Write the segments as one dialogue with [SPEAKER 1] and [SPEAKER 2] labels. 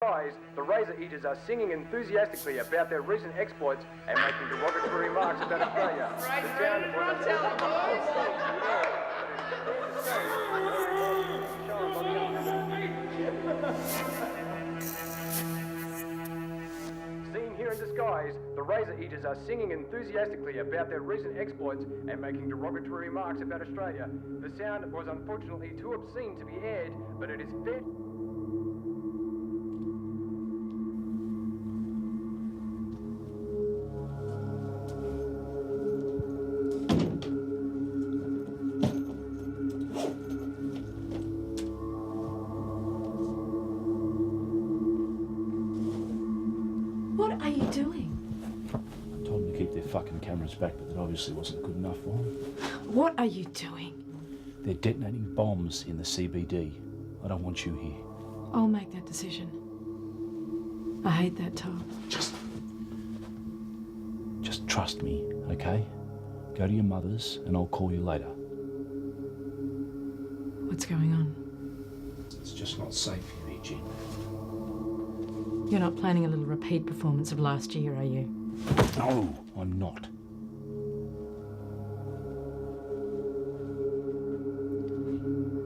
[SPEAKER 1] Guys, the Razor Eaters are singing enthusiastically about their recent exploits and making derogatory remarks about Australia. The sound was Seen here in disguise, the Razor Eaters are singing enthusiastically about their recent exploits and making derogatory remarks about Australia. The sound was unfortunately too obscene to be aired, but it is fair.
[SPEAKER 2] What are you doing?
[SPEAKER 3] I told them to keep their fucking cameras back, but that obviously wasn't good enough for them.
[SPEAKER 2] What are you doing?
[SPEAKER 3] They're detonating bombs in the CBD. I don't want you here.
[SPEAKER 2] I'll make that decision. I hate that top.
[SPEAKER 3] Just trust me, okay? Go to your mother's and I'll call you later.
[SPEAKER 2] What's going on?
[SPEAKER 3] It's just not safe here, Eugene.
[SPEAKER 2] You're not planning a little repeat performance of last year, are you?
[SPEAKER 3] No, I'm not.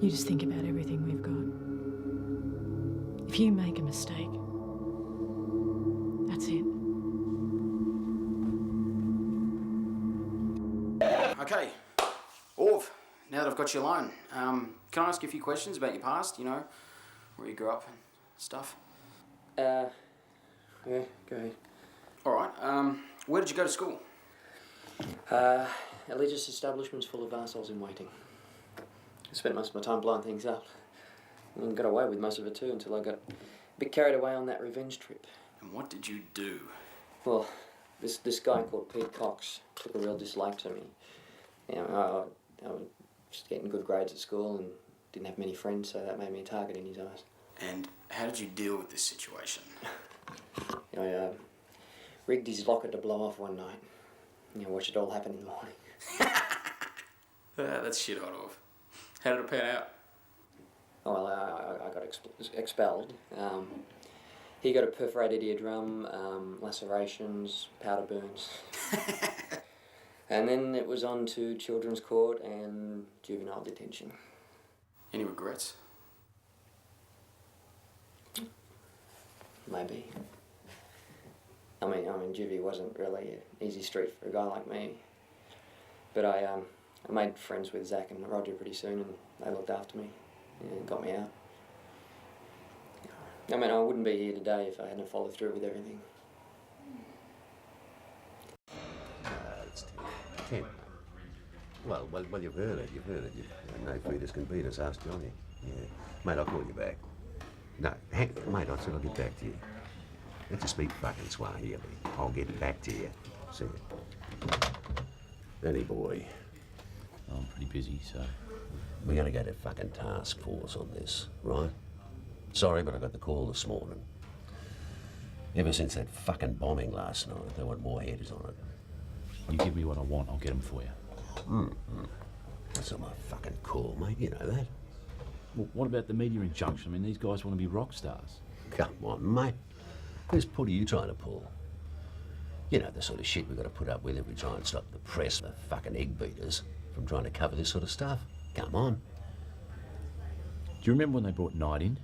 [SPEAKER 2] You just think about everything we've got. If you make a mistake, that's it.
[SPEAKER 4] Okay, Orv, now that I've got you alone, can I ask you a few questions about your past, you know, where you grew up and stuff?
[SPEAKER 5] Yeah, go ahead.
[SPEAKER 4] All right, where did you go to school?
[SPEAKER 5] Religious establishments full of arseholes in waiting. I spent most of my time blowing things up. And got away with most of it too until I got a bit carried away on that revenge trip.
[SPEAKER 4] And what did you do?
[SPEAKER 5] Well, this guy called Pete Cox took a real dislike to me. You know, I was just getting good grades at school and didn't have many friends, so that made me a target in his eyes.
[SPEAKER 4] And how did you deal with this situation?
[SPEAKER 5] I rigged his locker to blow off one night. You know, watched it all happen in the morning.
[SPEAKER 4] That's shit hot, Orv. How did it pan out?
[SPEAKER 5] Oh, well, I got expelled. He got a perforated eardrum, lacerations, powder burns. And then it was on to children's court and juvenile detention.
[SPEAKER 4] Any regrets?
[SPEAKER 5] Maybe. I mean, juvie wasn't really an easy street for a guy like me. But I made friends with Zach and Roger pretty soon, and they looked after me and got me out. I mean, I wouldn't be here today if I hadn't followed through with everything.
[SPEAKER 6] Ken. Well, you've heard it. No feeders can beat us, ask Johnny. Yeah. Mate, I'll call you back. No, mate, I said I'll get back to you. Let's just speak fucking Swahili. I'll get back to you. See you. Danny boy.
[SPEAKER 3] I'm pretty busy, so...
[SPEAKER 6] We're going to go to fucking task force on this, right? Sorry, but I got the call this morning. Ever since that fucking bombing last night, they want more headers on it.
[SPEAKER 3] You give me what I want, I'll get them for you.
[SPEAKER 6] That's not my fucking call, mate. You know that.
[SPEAKER 3] Well, what about the media injunction? I mean, these guys want to be rock stars.
[SPEAKER 6] Come on, mate. Whose pull are you trying to pull? You know the sort of shit we've got to put up with if we try and stop the press, the fucking egg beaters, from trying to cover this sort of stuff. Come on.
[SPEAKER 3] Do you remember when they brought Knight in?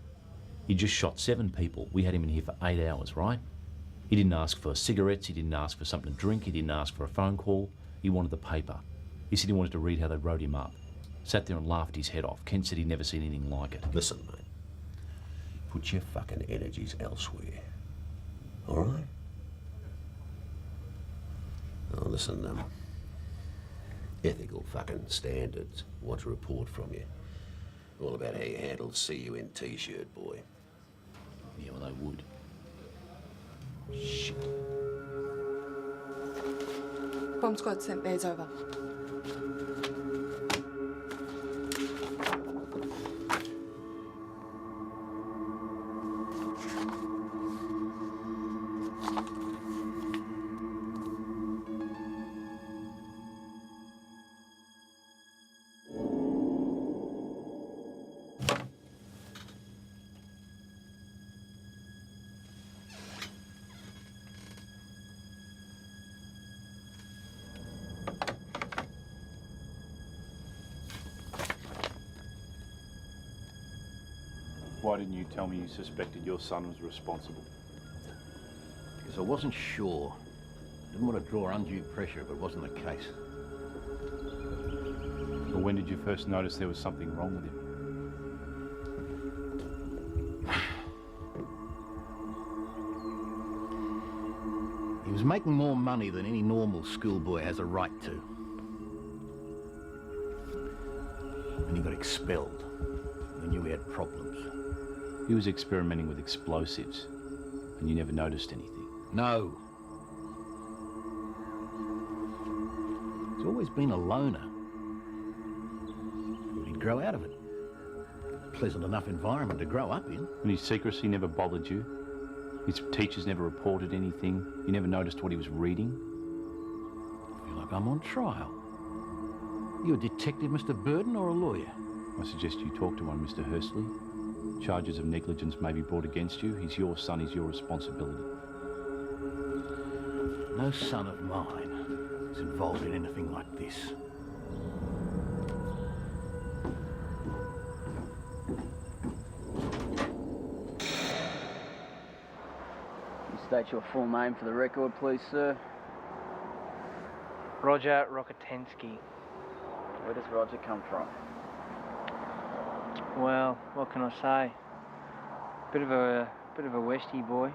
[SPEAKER 3] He just shot 7 people. We had him in here for 8 hours, right? He didn't ask for cigarettes, he didn't ask for something to drink, he didn't ask for a phone call. He wanted the paper. He said he wanted to read how they wrote him up. Sat there and laughed his head off. Ken said he'd never seen anything like it.
[SPEAKER 6] Listen, mate. Put your fucking energies elsewhere. All right? Oh, listen, ethical fucking standards. Want a report from you. All about how you handled CUN T-shirt, boy.
[SPEAKER 3] Yeah, well, they would.
[SPEAKER 6] Shit.
[SPEAKER 7] Bomb squad sent theirs over.
[SPEAKER 3] Why didn't you tell me you suspected your son was responsible?
[SPEAKER 8] Because I wasn't sure. Didn't want to draw undue pressure if it wasn't the case.
[SPEAKER 3] Well, when did you first notice there was something wrong with him?
[SPEAKER 8] He was making more money than any normal schoolboy has a right to. And he got expelled. We knew he had problems.
[SPEAKER 3] He was experimenting with explosives, and you never noticed anything.
[SPEAKER 8] No. He's always been a loner. He'd grow out of it. Pleasant enough environment to grow up in.
[SPEAKER 3] And his secrecy never bothered you? His teachers never reported anything? You never noticed what he was reading?
[SPEAKER 8] I feel like I'm on trial. You a detective, Mr. Burden, or a lawyer?
[SPEAKER 3] I suggest you talk to one, Mr. Hursley. Charges of negligence may be brought against you. He's your son, he's your responsibility.
[SPEAKER 8] No son of mine is involved in anything like this.
[SPEAKER 9] State your full name for the record, please, sir.
[SPEAKER 10] Roger Rokotensky.
[SPEAKER 9] Where does Roger come from?
[SPEAKER 10] Well, what can I say? Bit of a Westie boy,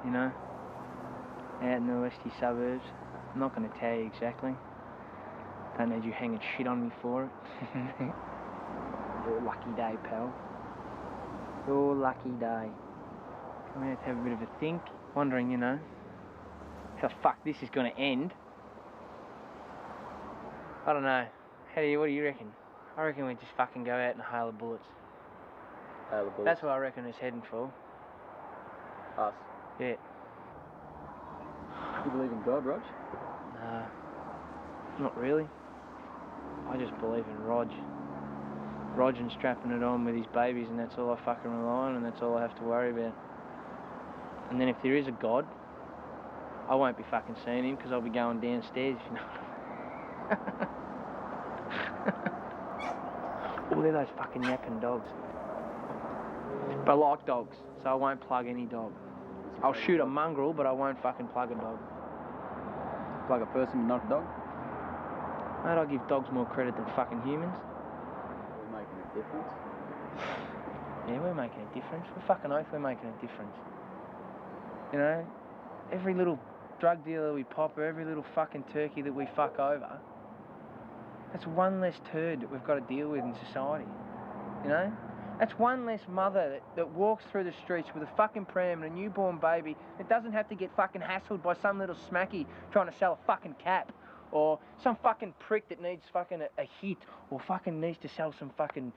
[SPEAKER 10] you know, out in the Westie suburbs. I'm not going to tell you exactly. Don't need you hanging shit on me for it. Your lucky day, pal. Your lucky day. I'm going to have a bit of a think, wondering, you know, how the fuck this is going to end. I don't know. What do you reckon? I reckon we just fucking go out and hail the bullets.
[SPEAKER 9] Hail the bullets?
[SPEAKER 10] That's what I reckon it's heading for.
[SPEAKER 9] Us?
[SPEAKER 10] Yeah.
[SPEAKER 9] You believe in God, Rog?
[SPEAKER 10] Nah. Not really. I just believe in Rog. Rog and strapping it on with his babies, and that's all I fucking rely on, and that's all I have to worry about. And then if there is a God, I won't be fucking seeing him because I'll be going downstairs, if you know what I mean. Oh, they're those fucking yapping dogs. But I like dogs, so I won't plug any dog. I'll shoot a mongrel, but I won't fucking plug a dog.
[SPEAKER 9] Plug a person, not a dog?
[SPEAKER 10] Mate, I give dogs more credit than fucking humans.
[SPEAKER 9] We're making a difference.
[SPEAKER 10] Yeah, we're making a difference. We're fucking oath we're making a difference. You know, every little drug dealer we pop or every little fucking turkey that we fuck over, that's one less turd that we've got to deal with in society. You know? That's one less mother that walks through the streets with a fucking pram and a newborn baby that doesn't have to get fucking hassled by some little smacky trying to sell a fucking cap. Or some fucking prick that needs fucking a hit, or fucking needs to sell some fucking,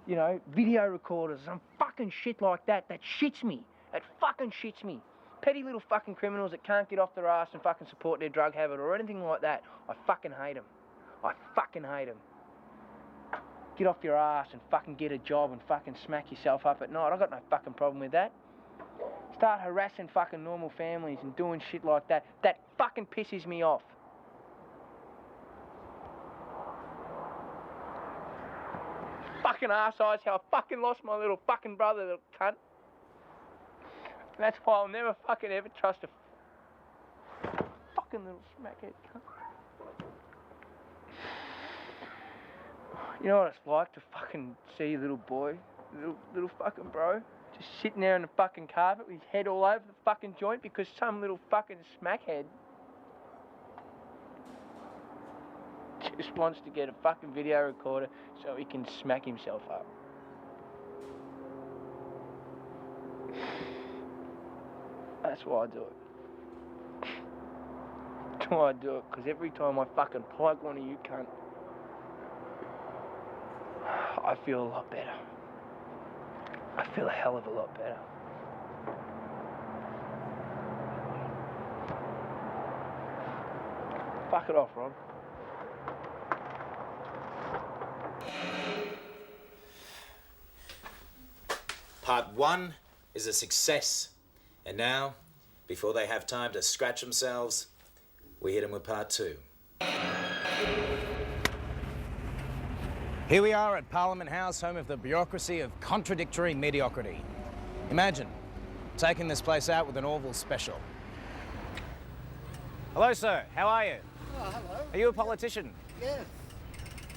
[SPEAKER 10] you know, video recorders, some fucking shit like that. That shits me. That fucking shits me. Petty little fucking criminals that can't get off their ass and fucking support their drug habit or anything like that. I fucking hate them. I fucking hate them. Get off your ass and fucking get a job and fucking smack yourself up at night. I got no fucking problem with that. Start harassing fucking normal families and doing shit like that. That fucking pisses me off. Fucking arse eyes, how I fucking lost my little fucking brother, little cunt. That's why I'll never fucking ever trust a fucking little smackhead cunt. You know what it's like to fucking see your little boy, little fucking bro, just sitting there on the fucking carpet with his head all over the fucking joint because some little fucking smackhead just wants to get a fucking video recorder so he can smack himself up. That's why I do it. That's why I do it, because every time I fucking plug one of you cunt, I feel a lot better. I feel a hell of a lot better. Fuck it off, Ron.
[SPEAKER 11] Part 1 is a success. And now, before they have time to scratch themselves, we hit them with Part 2. Here we are at Parliament House, home of the bureaucracy of contradictory mediocrity. Imagine taking this place out with an Orville special. Hello, sir. How are you?
[SPEAKER 12] Oh, hello.
[SPEAKER 11] Are you a politician?
[SPEAKER 12] Yes.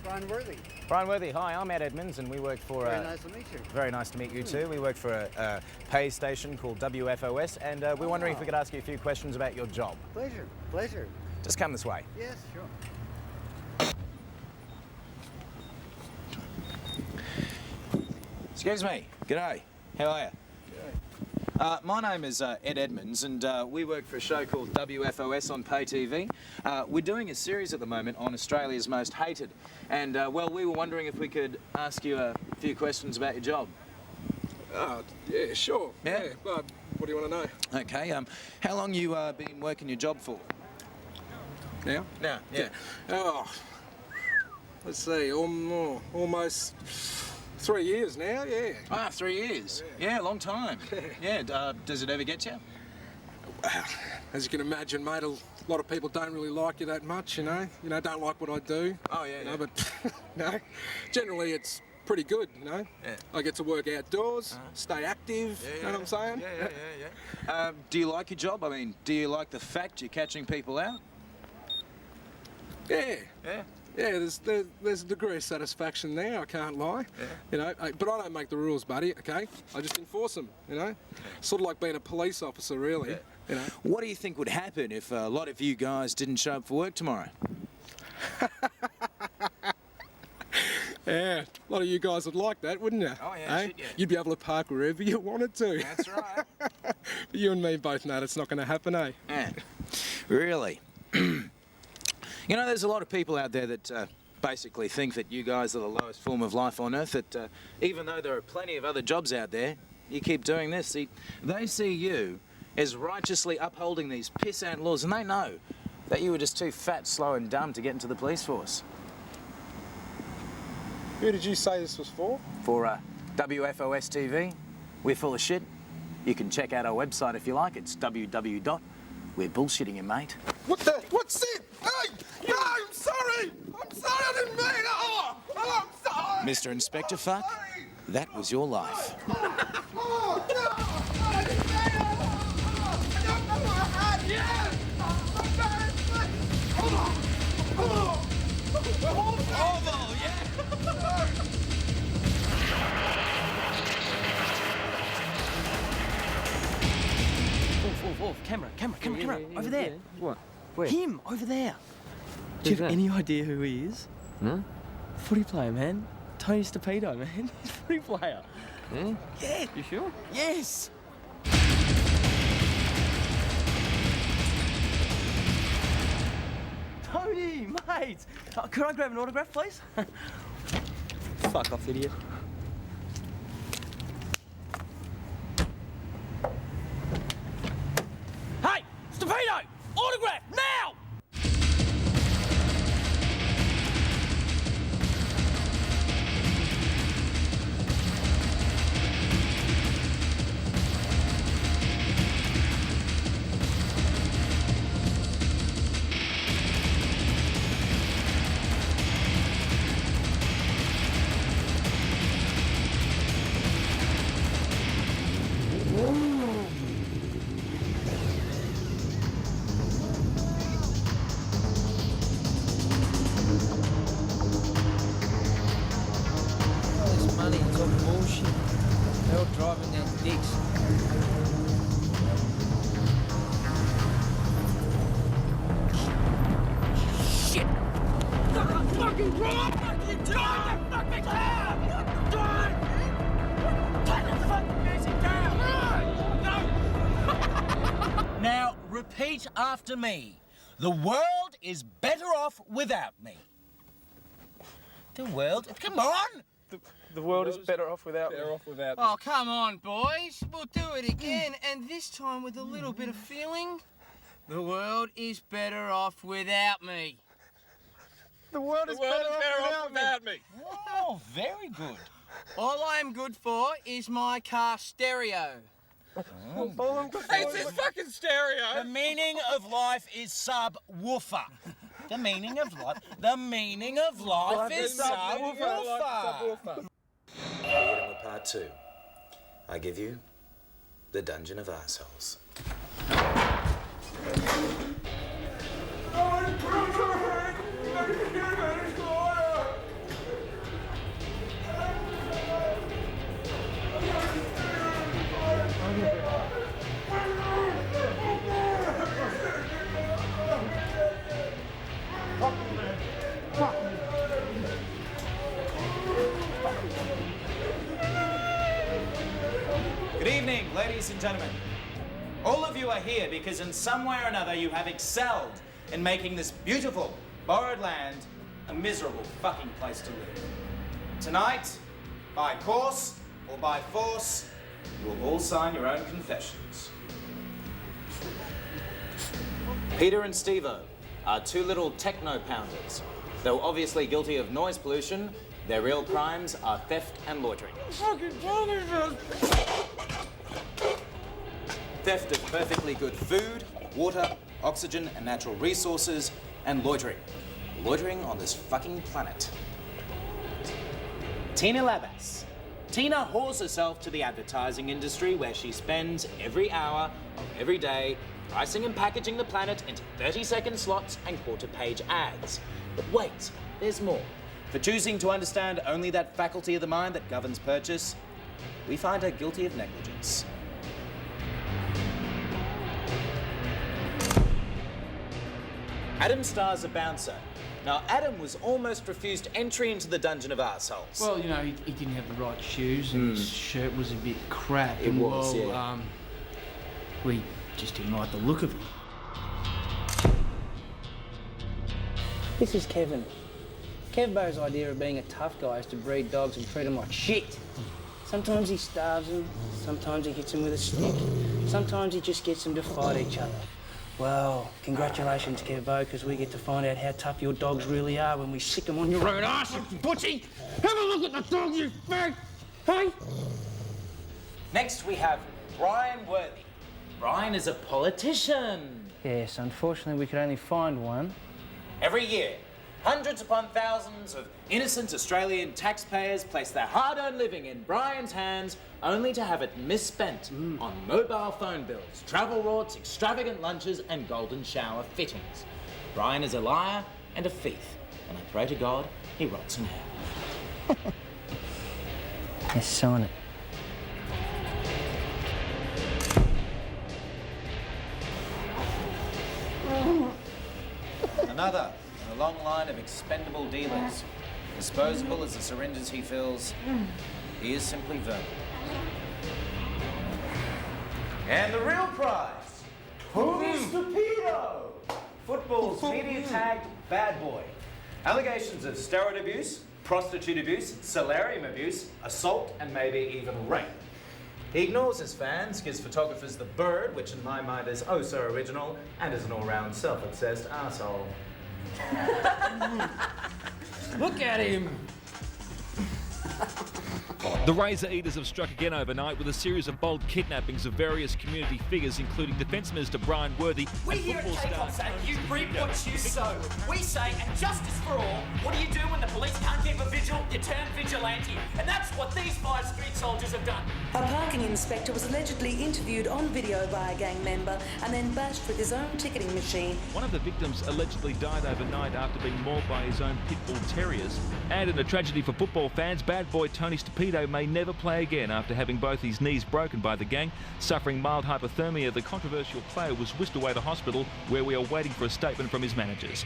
[SPEAKER 12] Brian Worthy.
[SPEAKER 11] Brian Worthy. Hi, I'm Ed Edmonds, and we work for...
[SPEAKER 12] Very nice to meet you.
[SPEAKER 11] Very nice to meet you too. We work for a pay station called WFOS, and we're wondering if we could ask you a few questions about your job.
[SPEAKER 12] Pleasure, pleasure.
[SPEAKER 11] Just come this way.
[SPEAKER 12] Yes, sure.
[SPEAKER 11] Excuse me. G'day. How are you? My name is Ed Edmonds, and we work for a show called WFOS on Pay TV. We're doing a series at the moment on Australia's Most Hated, and well, we were wondering if we could ask you a few questions about your job.
[SPEAKER 13] Yeah, sure.
[SPEAKER 11] Yeah?
[SPEAKER 13] What do you want to know?
[SPEAKER 11] Okay. How long you been working your job for?
[SPEAKER 13] Now?
[SPEAKER 11] Now, yeah.
[SPEAKER 13] Oh, let's see, almost 3 years now, yeah.
[SPEAKER 11] Ah, 3 years. Yeah, long time. Yeah. Does it ever get you?
[SPEAKER 13] As you can imagine, mate, a lot of people don't really like you that much, you know. Don't like what I do.
[SPEAKER 11] Oh, yeah,
[SPEAKER 13] you know, but, no, generally it's pretty good, you know.
[SPEAKER 11] Yeah.
[SPEAKER 13] I get to work outdoors, stay active, you know what I'm saying?
[SPEAKER 11] Yeah. Do you like your job? I mean, do you like the fact you're catching people out?
[SPEAKER 13] Yeah.
[SPEAKER 11] Yeah.
[SPEAKER 13] Yeah, there's a degree of satisfaction there, I can't lie.
[SPEAKER 11] Yeah.
[SPEAKER 13] You know, but I don't make the rules, buddy, okay? I just enforce them, you know? Sort of like being a police officer, really, you know?
[SPEAKER 11] What do you think would happen if a lot of you guys didn't show up for work tomorrow?
[SPEAKER 13] Yeah, a lot of you guys would like that, wouldn't you?
[SPEAKER 11] Oh, yeah,
[SPEAKER 13] eh?
[SPEAKER 11] should you?
[SPEAKER 13] You'd be able to park wherever you wanted to.
[SPEAKER 11] That's right.
[SPEAKER 13] But you and me both know that's not going to happen, eh?
[SPEAKER 11] Yeah. Really? You know, there's a lot of people out there that basically think that you guys are the lowest form of life on earth, that even though there are plenty of other jobs out there, you keep doing this. See, they see you as righteously upholding these piss-ant laws, and they know that you were just too fat, slow and dumb to get into the police force.
[SPEAKER 13] Who did you say this was for?
[SPEAKER 11] For WFOS TV, we're full of shit. You can check out our website if you like. It's www.we'rebullshitting you, mate.
[SPEAKER 13] What's it? Hey! No, I'm sorry! I'm sorry, I didn't mean it! Oh, I'm sorry!
[SPEAKER 11] Mr. Inspector Fuck, that was your life.
[SPEAKER 13] Oh, no! I didn't mean it! I don't know what I had! Yeah!
[SPEAKER 14] Wolf, camera, over there.
[SPEAKER 10] What? Where?
[SPEAKER 14] Him, over there. Do
[SPEAKER 10] Who's
[SPEAKER 14] you have
[SPEAKER 10] that?
[SPEAKER 14] any idea who he is?
[SPEAKER 10] No?
[SPEAKER 14] Footy player, man. Tony Stupito, man. He's a footy player.
[SPEAKER 10] Yeah?
[SPEAKER 14] Yeah.
[SPEAKER 10] You sure?
[SPEAKER 14] Yes. Tony, mate. Could I grab an autograph, please? Fuck off, idiot. Hey, Stupito! Autograph, now!
[SPEAKER 15] This money is all bullshit. They're all driving their dicks.
[SPEAKER 14] Shit! Fucking wrong! Fucking drive the fucking car! Drive! Turn the fucking music down! No!
[SPEAKER 16] Now, repeat after me. The world is better off without me. The world? Come on!
[SPEAKER 10] The world is better off without me.
[SPEAKER 15] Oh, come on, boys. We'll do it again, and this time with a little bit of feeling. The world is better off without me.
[SPEAKER 10] The world is better off without me.
[SPEAKER 16] Oh, very good.
[SPEAKER 15] All I'm good for is my car stereo.
[SPEAKER 10] It's his fucking stereo.
[SPEAKER 16] The meaning of life is subwoofer. The meaning of life. The meaning of life is subwoofer.
[SPEAKER 11] Part 2. I give you the Dungeon of Arseholes.
[SPEAKER 17] Good evening, ladies and gentlemen. All of you are here because in some way or another you have excelled in making this beautiful, borrowed land a miserable fucking place to live. Tonight, by course or by force, you will all sign your own confessions. Peter and Steve-O are two little techno-pounders. Though obviously guilty of noise pollution, their real crimes are theft and loitering. Theft of perfectly good food, water, oxygen, and natural resources, and loitering. Loitering on this fucking planet. Tina Labas. Tina whores herself to the advertising industry where she spends every hour of every day pricing and packaging the planet into 30-second slots and quarter-page ads. But wait, there's more. For choosing to understand only that faculty of the mind that governs purchase, we find her guilty of negligence. Adam stars a bouncer. Now, Adam was almost refused entry into the Dungeon of Arseholes.
[SPEAKER 10] Well, you know, he didn't have the right shoes and his shirt was a bit crap.
[SPEAKER 17] It
[SPEAKER 10] and,
[SPEAKER 17] was,
[SPEAKER 10] well,
[SPEAKER 17] yeah.
[SPEAKER 10] We just didn't like the look of him. This is Kevin. Kevbo's idea of being a tough guy is to breed dogs and treat them like shit. Sometimes he starves them, sometimes he hits them with a stick, sometimes he just gets them to fight each other. Well, congratulations, Kevbo, because we get to find out how tough your dogs really are when we sick them on your own arse, you butchie! Have a look at the dog, you fag! Hey?
[SPEAKER 17] Next, we have Brian Worthy. Brian is a politician.
[SPEAKER 10] Yes, unfortunately, we could only find one.
[SPEAKER 17] Every year, hundreds upon thousands of innocent Australian taxpayers place their hard-earned living in Brian's hands only to have it misspent on mobile phone bills, travel rorts, extravagant lunches, and golden shower fittings. Brian is a liar and a thief, and I pray to God he rots in hell.
[SPEAKER 10] Yes, sign it.
[SPEAKER 17] Another in a long line of expendable dealers. Disposable as the syringes he fills, he is simply vermin. And the real prize, Mr. Pedo! Football's media-tagged bad boy. Allegations of steroid abuse, prostitute abuse, solarium abuse, assault, and maybe even rape. He ignores his fans, gives photographers the bird, which in my mind is oh so original, and is an all-round self-obsessed arsehole.
[SPEAKER 10] Look at him!
[SPEAKER 18] The Razor Eaters have struck again overnight with a series of bold kidnappings of various community figures, including Defence Minister Brian Worthy
[SPEAKER 19] We
[SPEAKER 18] and
[SPEAKER 19] here at
[SPEAKER 18] football
[SPEAKER 19] KCOP
[SPEAKER 18] star
[SPEAKER 19] say you reap what you sow. We say, and justice for all, what do you do when the police can't keep a vigil? You turn vigilante. And that's what these 5 street soldiers have done.
[SPEAKER 20] A parking inspector was allegedly interviewed on video by a gang member and then bashed with his own ticketing machine.
[SPEAKER 18] One of the victims allegedly died overnight after being mauled by his own pit bull terriers. And in a tragedy for football fans, bad boy Tony Stupido may never play again after having both his knees broken by the gang. Suffering mild hypothermia, the controversial player was whisked away to hospital, where we are waiting for a statement from his managers.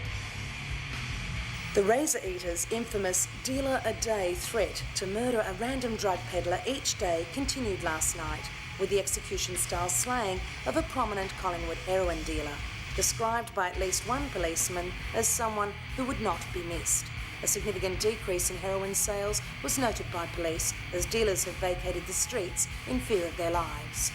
[SPEAKER 20] The Razor Eaters' infamous dealer-a-day threat to murder a random drug peddler each day continued last night, with the execution-style slaying of a prominent Collingwood heroin dealer, described by at least one policeman as someone who would not be missed. A significant decrease in heroin sales was noted by police as dealers have vacated the streets in fear of their lives.